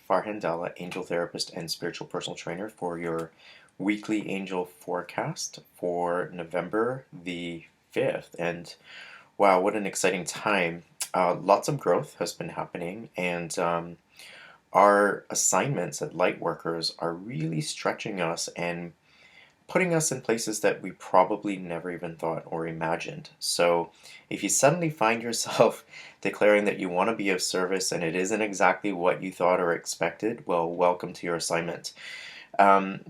Farhan Dalla, angel therapist and spiritual personal trainer, for your weekly angel forecast for November the 5th. And wow, what an exciting time! Lots of growth has been happening, and our assignments at Lightworkers are really stretching us and putting us in places that we probably never even thought or imagined. So, if you suddenly find yourself declaring that you want to be of service and it isn't exactly what you thought or expected, well, welcome to your assignment.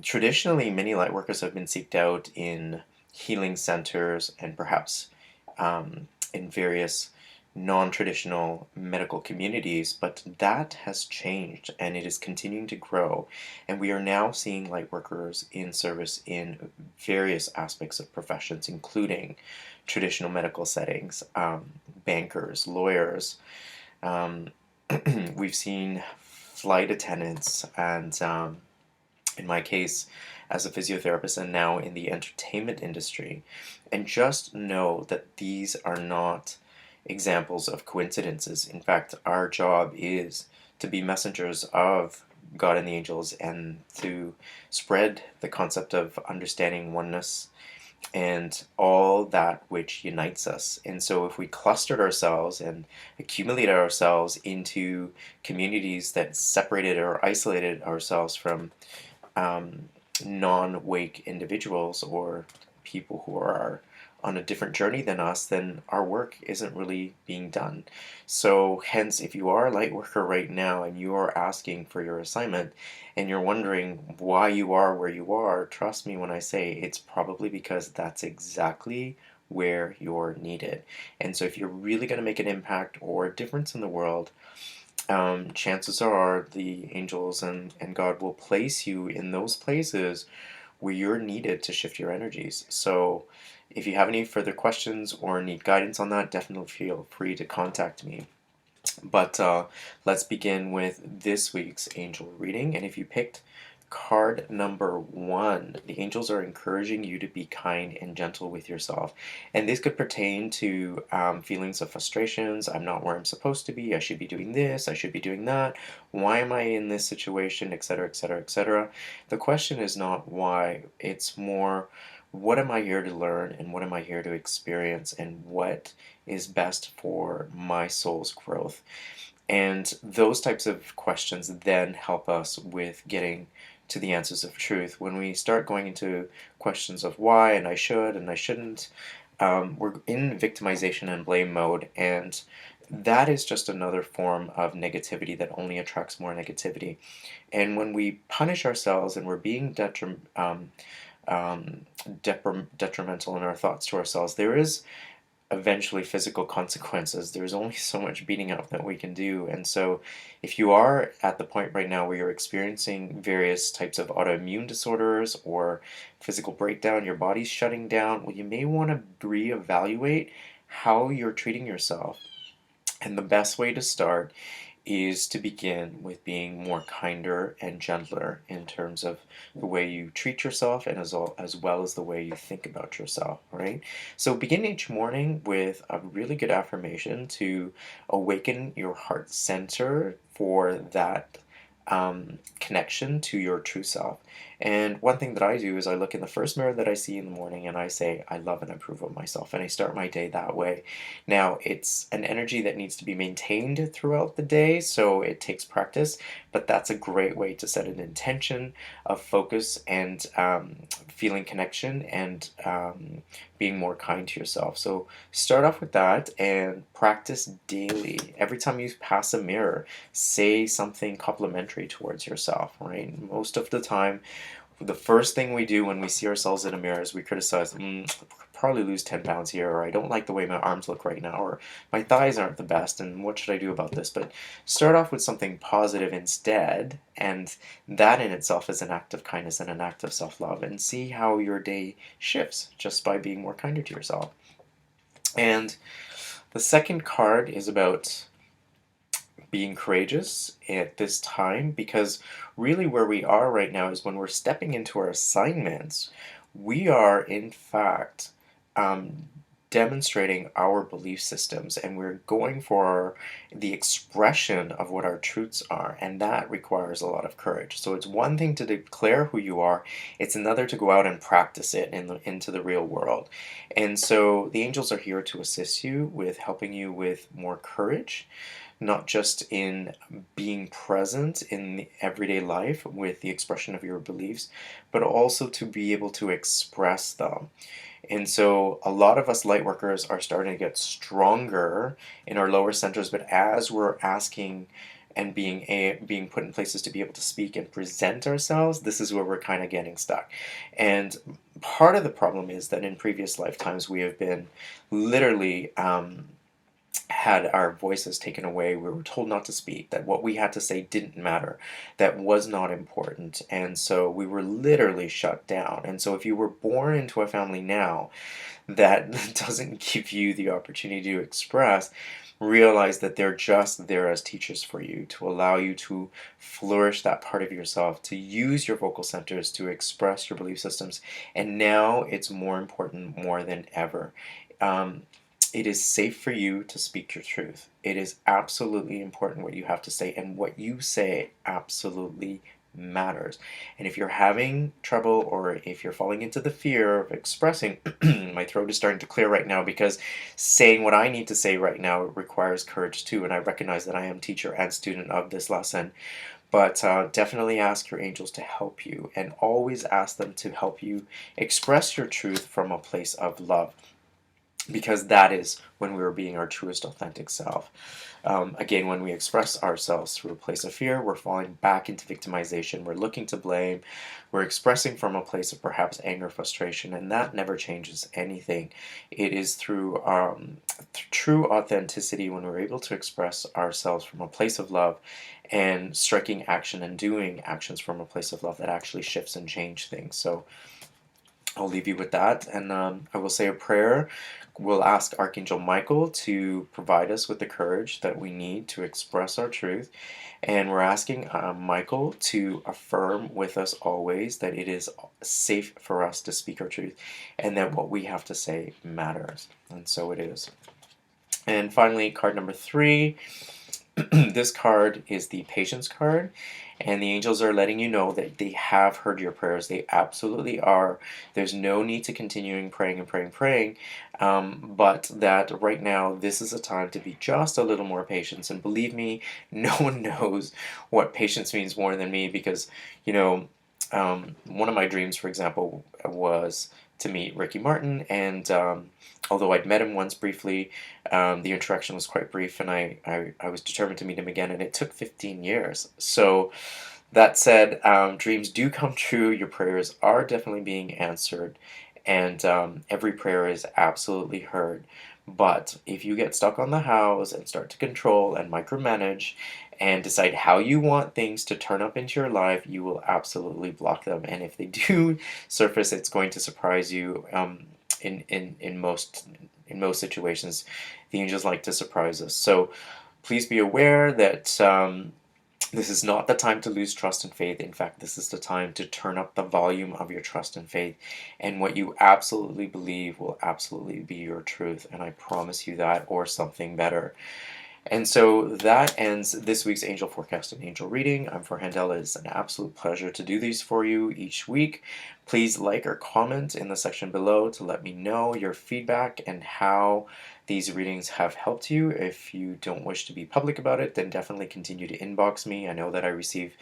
Traditionally, many lightworkers have been seeked out in healing centers and perhaps in various non-traditional medical communities, but that has changed and it is continuing to grow. And we are now seeing lightworkers in service in various aspects of professions, including traditional medical settings, bankers, lawyers. Um, we've seen flight attendants and in my case, as a physiotherapist and now in the entertainment industry. And just know that these are not examples of coincidences. In fact, our job is to be messengers of God and the angels and to spread the concept of understanding oneness and all that which unites us. And so, if we clustered ourselves and accumulated ourselves into communities that separated or isolated ourselves from um, non-wake individuals or people who are on a different journey than us, then our work isn't really being done. So hence, if you are a light worker right now and you are asking for your assignment and you're wondering why you are where you are, trust me when I say it's probably because that's exactly where you're needed. And so if you're really going to make an impact or a difference in the world, chances are the angels and God will place you in those places where you're needed to shift your energies. So, if you have any further questions or need guidance on that, definitely feel free to contact me. But let's begin with this week's angel reading. And if you picked card number 1, the angels are encouraging you to be kind and gentle with yourself. And this could pertain to feelings of frustrations. I'm not where I'm supposed to be. I should be doing this. I should be doing that. Why am I in this situation? Etc., etc., etc. The question is not why, it's more what am I here to learn and what am I here to experience and what is best for my soul's growth. And those types of questions then help us with getting to the answers of truth. When we start going into questions of why and I should and I shouldn't, we're in victimization and blame mode, and that is just another form of negativity that only attracts more negativity. And when we punish ourselves and we're being detrimental in our thoughts to ourselves, there is eventually physical consequences. There's only so much beating up that we can do. And so, if you are at the point right now where you're experiencing various types of autoimmune disorders or physical breakdown, your body's shutting down, well, you may want to reevaluate how you're treating yourself. And the best way to start is to begin with being more kinder and gentler in terms of the way you treat yourself and as well as the way you think about yourself, right? So begin each morning with a really good affirmation to awaken your heart center for that connection to your true self. And one thing that I do is I look in the first mirror that I see in the morning and I say, I love and approve of myself. And I start my day that way. Now, it's an energy that needs to be maintained throughout the day, so it takes practice, but that's a great way to set an intention of focus and feeling connection and being more kind to yourself. So start off with that and practice daily. Every time you pass a mirror, say something complimentary towards yourself, right? Most of the time, the first thing we do when we see ourselves in a mirror is we criticize, probably lose 10 pounds here, or I don't like the way my arms look right now, or my thighs aren't the best, and what should I do about this? But start off with something positive instead, and that in itself is an act of kindness and an act of self love, and see how your day shifts just by being more kinder to yourself. And the second card is about being courageous at this time, because really where we are right now is when we're stepping into our assignments, we are in fact um, demonstrating our belief systems, and we're going for the expression of what our truths are, and that requires a lot of courage. So it's one thing to declare who you are, it's another to go out and practice it into the real world. And so the angels are here to assist you with helping you with more courage, not just in being present in the everyday life with the expression of your beliefs, but also to be able to express them. And so a lot of us light workers are starting to get stronger in our lower centers, but as we're asking and being put in places to be able to speak and present ourselves, this is where we're kind of getting stuck. And part of the problem is that in previous lifetimes we have been literally had our voices taken away. We were told not to speak, that what we had to say didn't matter, that was not important. And so we were literally shut down. And so if you were born into a family now that doesn't give you the opportunity to express, realize that they're just there as teachers for you to allow you to flourish that part of yourself, to use your vocal centers to express your belief systems. And now it's more important more than ever. Um, it is safe for you to speak your truth. It is absolutely important what you have to say, and what you say absolutely matters. And if you're having trouble, or if you're falling into the fear of expressing, my throat is starting to clear right now because saying what I need to say right now requires courage too. And I recognize that I am teacher and student of this lesson. But definitely ask your angels to help you, and always ask them to help you express your truth from a place of love, because that is when we are being our truest, authentic self. Again, when we express ourselves through a place of fear, we're falling back into victimization, we're looking to blame, we're expressing from a place of perhaps anger, frustration, and that never changes anything. It is through true authenticity, when we're able to express ourselves from a place of love and striking action and doing actions from a place of love, that actually shifts and change things. So I'll leave you with that, and I will say a prayer. We'll ask Archangel Michael to provide us with the courage that we need to express our truth, and we're asking Michael to affirm with us always that it is safe for us to speak our truth, and that what we have to say matters, and so it is. And finally, card number 3. This card is the Patience card, and the angels are letting you know that they have heard your prayers. They absolutely are. There's no need to continuing praying and praying, praying, but that right now this is a time to be just a little more patient. And believe me, no one knows what patience means more than me, because, you know, one of my dreams, for example, was to meet Ricky Martin, and although I'd met him once briefly, the interaction was quite brief, and I was determined to meet him again, and it took 15 years. So that said, dreams do come true, your prayers are definitely being answered, and every prayer is absolutely heard. But if you get stuck on the hows and start to control and micromanage and decide how you want things to turn up into your life, you will absolutely block them. And if they do surface, it's going to surprise you. In most situations, the angels like to surprise us. So please be aware that this is not the time to lose trust and faith. In fact, this is the time to turn up the volume of your trust and faith, and what you absolutely believe will absolutely be your truth, and I promise you that, or something better. And so that ends this week's Angel Forecast and Angel Reading. I'm for Handel. It is an absolute pleasure to do these for you each week. Please like or comment in the section below to let me know your feedback and how these readings have helped you. If you don't wish to be public about it, then definitely continue to inbox me. I know that I receive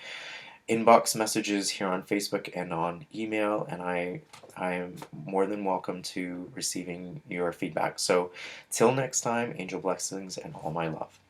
inbox messages here on Facebook and on email, and I am more than welcome to receiving your feedback. So till next time, angel blessings and all my love.